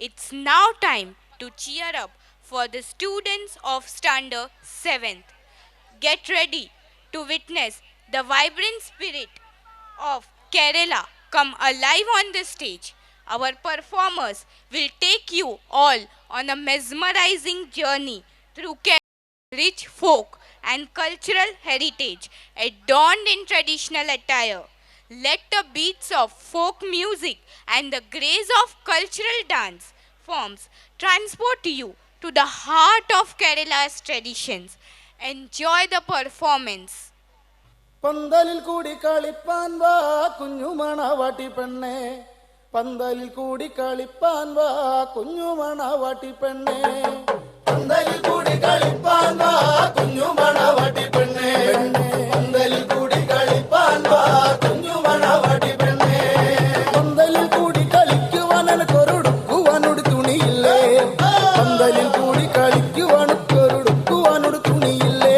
It's now time to cheer up for the students of Standard 7th. Get ready to witness the vibrant spirit of Kerala come alive on the stage. Our performers will take you all on a mesmerizing journey through Kerala's rich folk and cultural heritage, adorned in traditional attire. Let the beats of folk music and the grace of cultural dance forms transport you to the heart of Kerala's traditions. Enjoy the performance. പന്തലിൽ കൂടി കളിപ്പാൻ വാ കുഞ്ഞുമണവാട്ടി പെണ്ണേ പന്തലിൽ കൂടി കളിപ്പാൻ വാ കുഞ്ഞുമണവാട്ടി പെണ്ണേ പന്തലിൽ കൂടി കളിപ്പാൻ വാ കുഞ്ഞുമണവാട്ടി പെണ്ണേ പന്തലിൽ കൂടി കളിപ്പാൻ വാ കുഞ്ഞുമണവാട്ടി പെണ്ണേ പന്തലിൽ കൂടി കളിക്കുവാൻ എനിക്കൊരുടുക്കുവാനൊരു തുണിയില്ലേ പന്തലിൽ കൂടി കളിക്കുവാൻ എനിക്കൊരുടുക്കുവാനൊരു തുണിയില്ലേ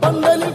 പന്തലിൽ